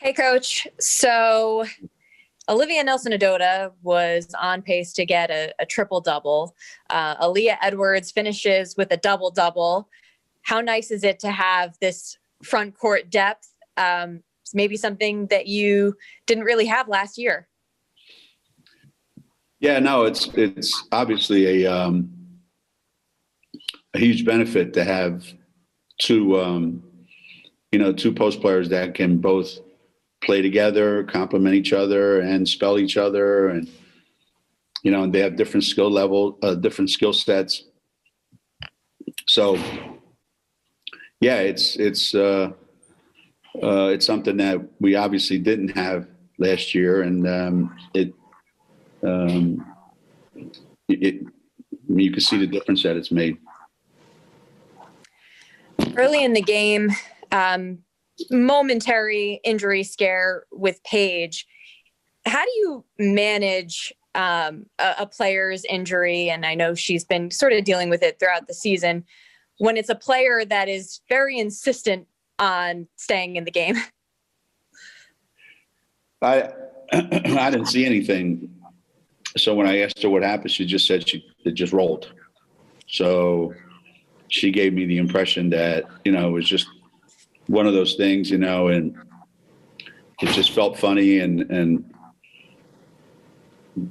Hey, Coach. So Olivia Nelson-Ododa was on pace to get a triple-double. Aaliyah Edwards finishes with a double-double. How nice is it to have this front court depth? Maybe something that you didn't really have last year. Yeah, no, it's obviously a huge benefit to have two post players that can both play together, complement each other, and spell each other, and and they have different skill level, different skill sets. So, yeah, it's something that we obviously didn't have last year, and you can see the difference that it's made. Early in the game, momentary injury scare with Paige. How do you manage a player's injury? And I know she's been sort of dealing with it throughout the season when it's a player that is very insistent on staying in the game. I didn't see anything. So when I asked her what happened, she just said it just rolled. So she gave me the impression that, it was just one of those things, and it just felt funny and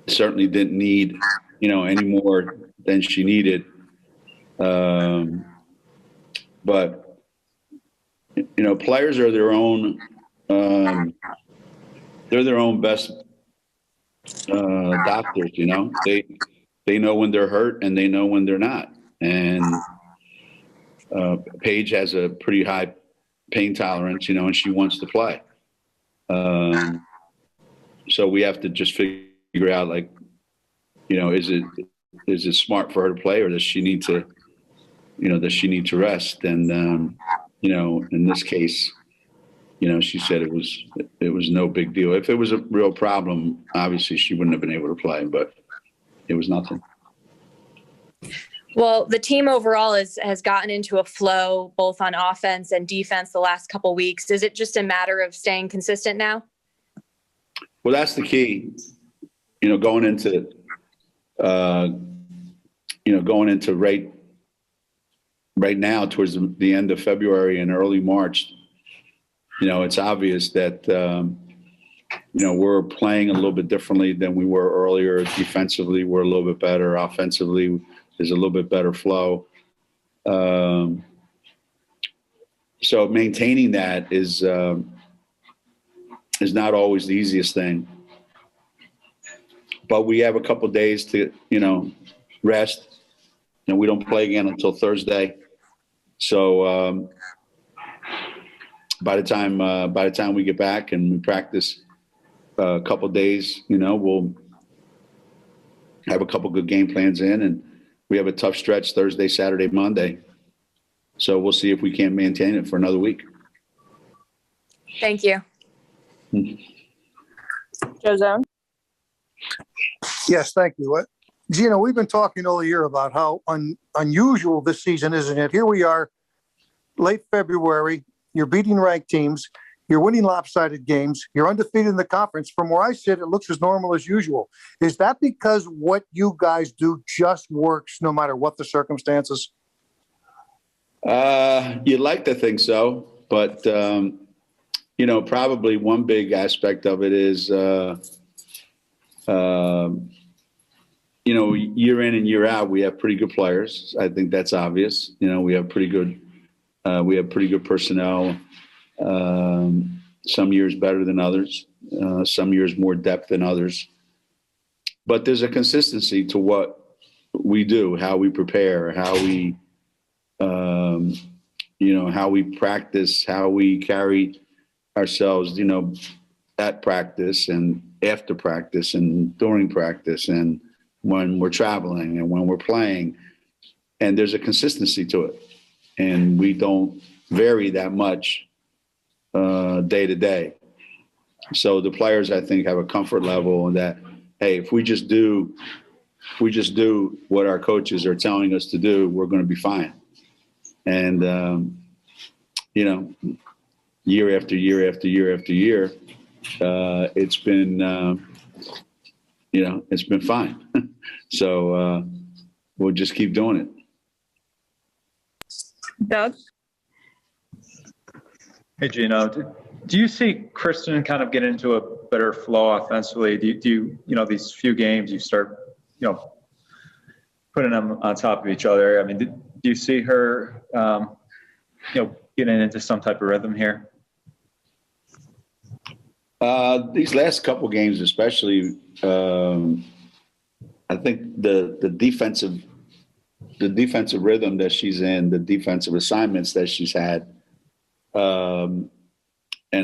certainly didn't need, any more than she needed. But, players are their own, they're their own best doctors, they know when they're hurt and they know when they're not. And Paige has a pretty high pain tolerance, and she wants to play. So we have to just figure out, is it smart for her to play, or does she need to, rest? And, in this case, she said it was no big deal. If it was a real problem, obviously she wouldn't have been able to play, but it was nothing. Well, the team overall has gotten into a flow, both on offense and defense, the last couple of weeks. Is it just a matter of staying consistent now? Well, that's the key. Going into right now towards the end of February and early March. It's obvious that we're playing a little bit differently than we were earlier. Defensively, we're a little bit better. Offensively, there's a little bit better flow. So maintaining that is not always the easiest thing. But we have a couple of days to, rest, and we don't play again until Thursday. So by the time we get back and we practice a couple of days, we'll have a couple good game plans in, and we have a tough stretch Thursday, Saturday, Monday. So we'll see if we can't maintain it for another week. Thank you. Joe Zone. Yes, thank you. Geno, we've been talking all year about how unusual this season is, isn't it? Here we are, late February. You're beating ranked teams. You're winning lopsided games. You're undefeated in the conference. From where I sit, it looks as normal as usual. Is that because what you guys do just works no matter what the circumstances? You'd like to think so, but, probably one big aspect of it is, year in and year out, we have pretty good players. I think that's obvious. We have pretty good personnel. Some years better than others. Some years more depth than others. But there's a consistency to what we do, how we prepare, how we, how we practice, how we carry ourselves, at practice and after practice and during practice and when we're traveling and when we're playing. And there's a consistency to it. And we don't vary that much day to day. So the players, I think, have a comfort level that, hey, if we just do what our coaches are telling us to do, we're going to be fine. And, year after year after year after year, it's been, it's been fine. So we'll just keep doing it. Doug? Hey, Geno, do you see Kristen kind of get into a better flow offensively? Do you these few games you start, putting them on top of each other? I mean, do you see her, getting into some type of rhythm here? These last couple games, especially, I think the defensive rhythm that she's in, the defensive assignments that she's had, and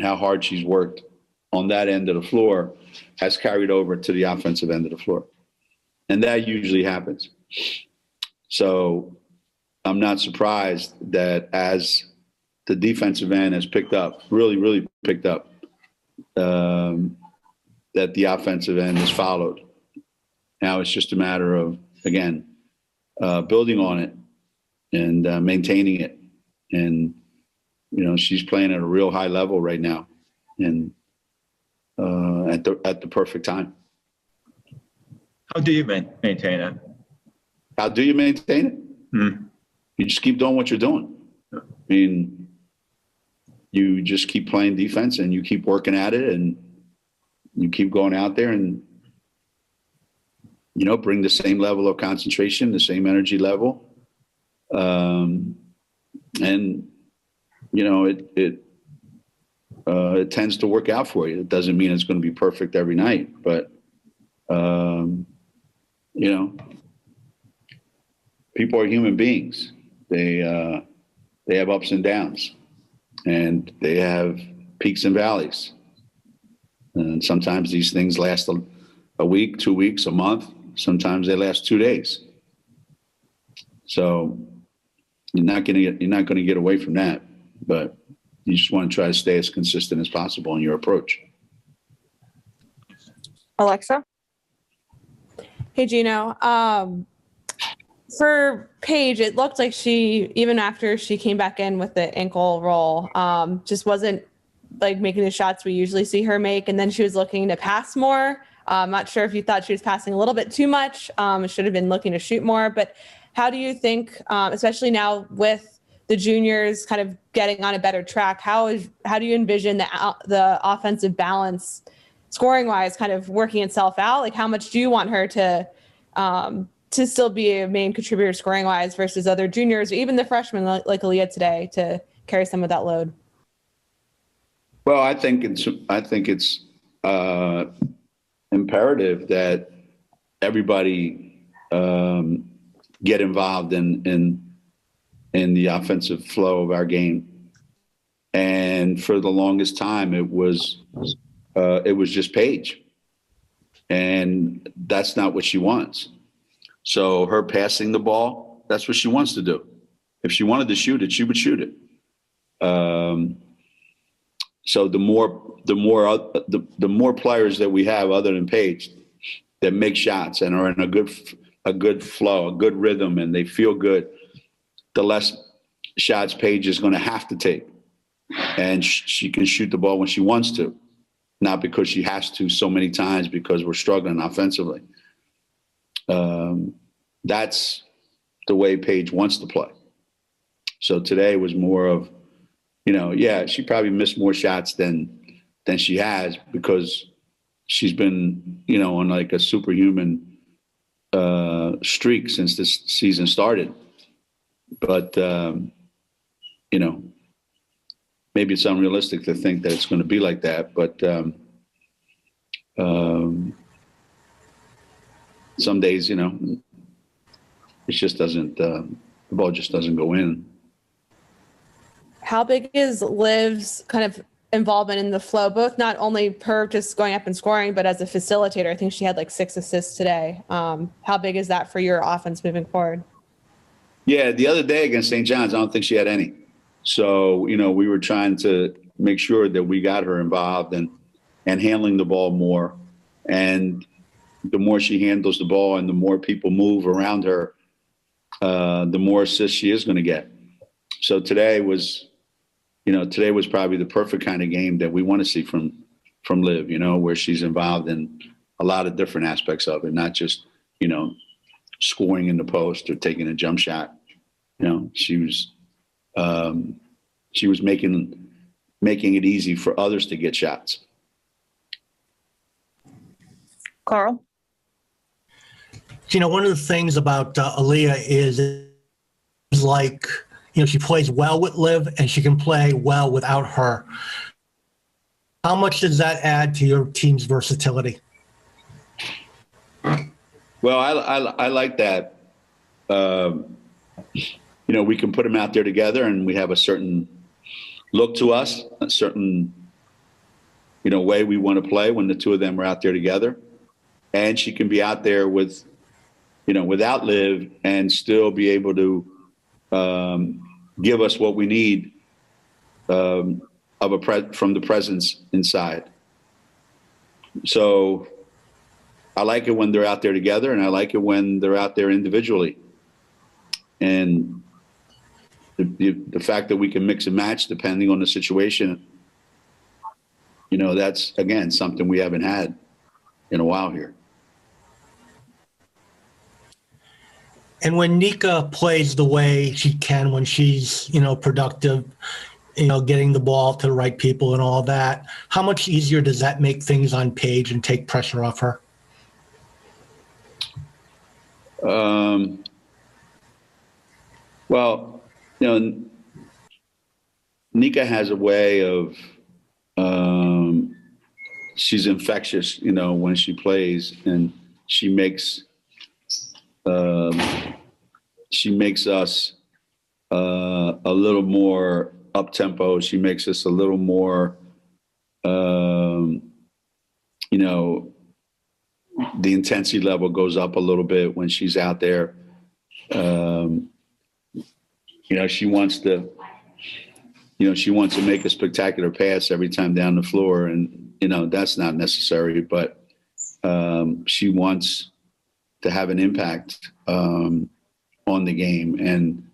how hard she's worked on that end of the floor has carried over to the offensive end of the floor. And that usually happens. So I'm not surprised that as the defensive end has picked up, really, really picked up, that the offensive end has followed. Now it's just a matter of, again, building on it and maintaining it. And, she's playing at a real high level right now and at the perfect time. How do you maintain it? How do you maintain it? You just keep doing what you're doing. I mean, you just keep playing defense and you keep working at it and you keep going out there and, bring the same level of concentration, the same energy level. And, it tends to work out for you. It doesn't mean it's going to be perfect every night, but, people are human beings. They have ups and downs and they have peaks and valleys. And sometimes these things last a week, 2 weeks, a month. Sometimes they last 2 days. So you're not going to get away from that, but you just want to try to stay as consistent as possible in your approach. Alexa? Hey, Geno. For Paige, it looked like she, even after she came back in with the ankle roll, just wasn't making the shots we usually see her make. And then she was looking to pass more. I'm not sure if you thought she was passing a little bit too much. Should have been looking to shoot more. But how do you think, especially now with the juniors kind of getting on a better track, how do you envision the offensive balance scoring wise kind of working itself out? How much do you want her to still be a main contributor scoring wise versus other juniors or even the freshmen like Aaliyah today to carry some of that load? Well, I think it's imperative that everybody get involved in the offensive flow of our game. And for the longest time, it was just Paige, and that's not what she wants. So her passing the ball, that's what she wants to do. If she wanted to shoot it, she would shoot it. So the more players that we have other than Paige that make shots and are in a good flow, a good rhythm, and they feel good, the less shots Paige is going to have to take. And she can shoot the ball when she wants to, not because she has to so many times because we're struggling offensively. That's the way Paige wants to play. So today was more of, she probably missed more shots than she has because she's been, on like a superhuman streak since this season started. But, maybe it's unrealistic to think that it's going to be like that. But some days, it just doesn't, the ball just doesn't go in. How big is Liv's kind of involvement in the flow, both not only per just going up and scoring, but as a facilitator? I think she had 6 assists today. How big is that for your offense moving forward? Yeah, the other day against St. John's, I don't think she had any. So, we were trying to make sure that we got her involved and handling the ball more. And the more she handles the ball and the more people move around her, the more assists she is going to get. So today was, today was probably the perfect kind of game that we want to see from Liv, where she's involved in a lot of different aspects of it, not just, scoring in the post or taking a jump shot. She was making it easy for others to get shots. Carl? One of the things about Aaliyah is like, she plays well with Liv and she can play well without her. How much does that add to your team's versatility? Well, I like that. We can put them out there together and we have a certain look to us, a certain, way we want to play when the two of them are out there together. And she can be out there with, without Liv and still be able to give us what we need from the presence inside. So I like it when they're out there together, and I like it when they're out there individually. And the fact that we can mix and match depending on the situation, that's, again, something we haven't had in a while here. And when Nika plays the way she can, when she's, productive, getting the ball to the right people and all that, how much easier does that make things on Paige and take pressure off her? Well, Nika has a way of, she's infectious, when she plays, and she makes us a little more up tempo. She makes us a little more, the intensity level goes up a little bit when she's out there. She wants to make a spectacular pass every time down the floor, and that's not necessary, but she wants to have an impact on the game. And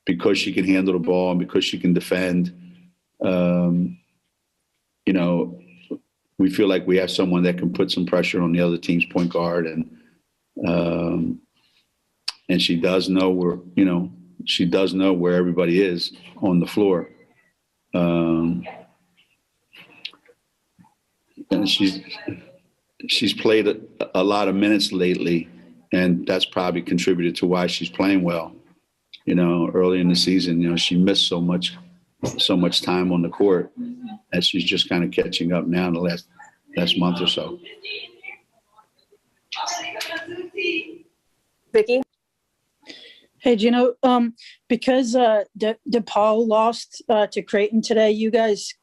because she can handle the ball and because she can defend, we feel like we have someone that can put some pressure on the other team's point guard. And she does know where everybody is on the floor. And she's played a lot of minutes lately, and that's probably contributed to why she's playing well. Early in the season, she missed so much time on the court, and she's just kind of catching up now in the last month or so. Vicky? Hey, Geno, because DePaul lost to Creighton today, you guys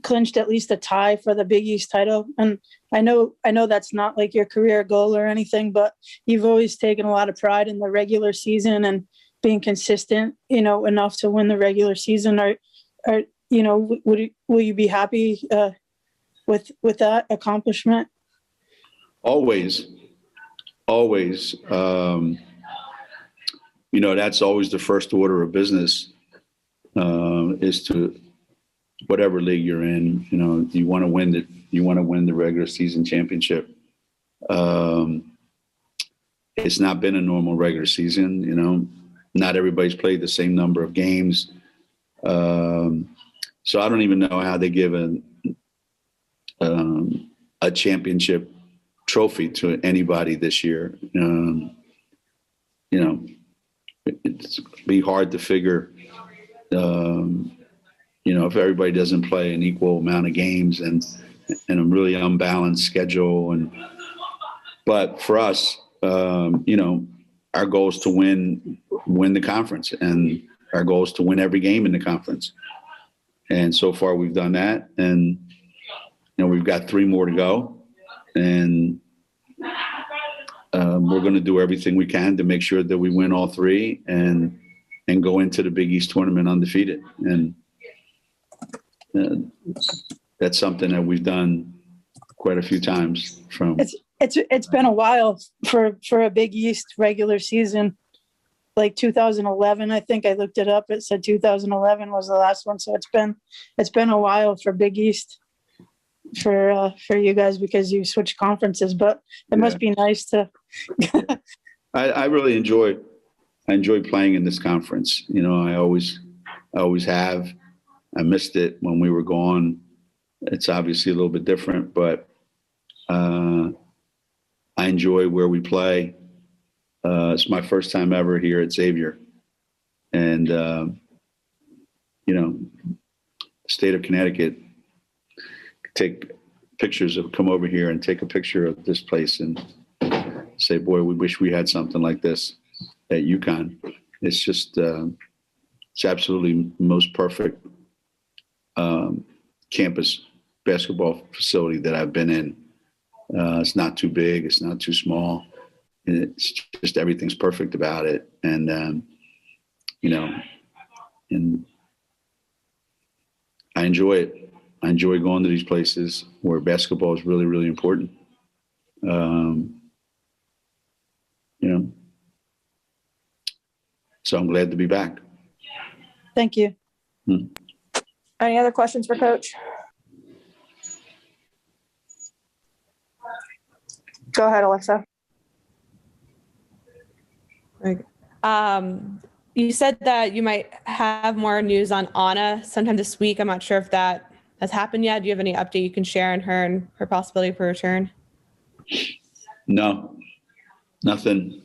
clinched at least a tie for the Big East title. And I know that's not like your career goal or anything, but you've always taken a lot of pride in the regular season and being consistent, enough to win the regular season. Will you be happy with that accomplishment? Always. That's always the first order of business, is to whatever league you're in, you want to win the regular season championship. It's not been a normal regular season, not everybody's played the same number of games. So I don't even know how they give a championship trophy to anybody this year. It's be hard to figure, if everybody doesn't play an equal amount of games and a really unbalanced schedule. But for us, our goal is to win the conference, and our goal is to win every game in the conference. And so far we've done that, and we've got 3 more to go, and we're going to do everything we can to make sure that we win all 3 and go into the Big East tournament undefeated. And that's something that we've done quite a few times. It's been a while for a Big East regular season. like 2011. I think I looked it up. It said 2011 was the last one. So it's been a while for Big East for you guys because you switched conferences, but it must be nice to. I really enjoy playing in this conference. You know, I always have. I missed it when we were gone. It's obviously a little bit different, but I enjoy where we play. It's my first time ever here at Xavier. And, you know, state of Connecticut, take pictures of, come over here and take a picture of this place and say, boy, we wish we had something like this at UConn. It's just, it's absolutely most perfect campus basketball facility that I've been in. It's not too big. It's not too small. It's just everything's perfect about it. And, you know, and I enjoy it. I enjoy going to these places where basketball is really, really important. You know, so I'm glad to be back. Thank you. Any other questions for Coach? Go ahead, Alexa. You said that you might have more news on Anna sometime this week. I'm not sure if that has happened yet. Do you have any update you can share on her and her possibility for return? No, nothing.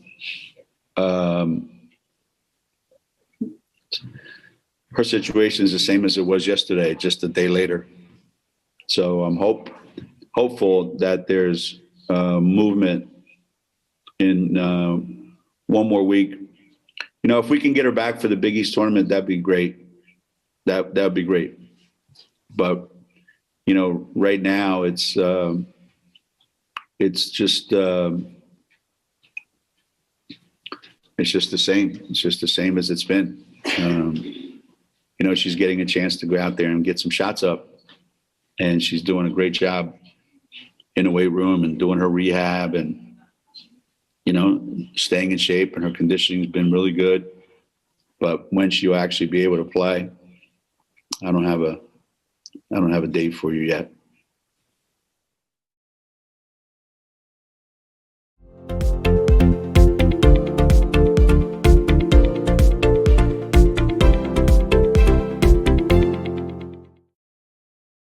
Her situation is the same as it was yesterday, just a day later. So I'm hopeful that there's movement in one more week. You know, if we can get her back for the Big East tournament, that'd be great. That'd be great. But you know, right now it's just it's just the same. It's just the same as it's been. You know, she's getting a chance to go out there and get some shots up, and she's doing a great job in the weight room and doing her rehab and, you know, staying in shape, and her conditioning's been really good. But when she'll actually be able to play, I don't have a date for you yet.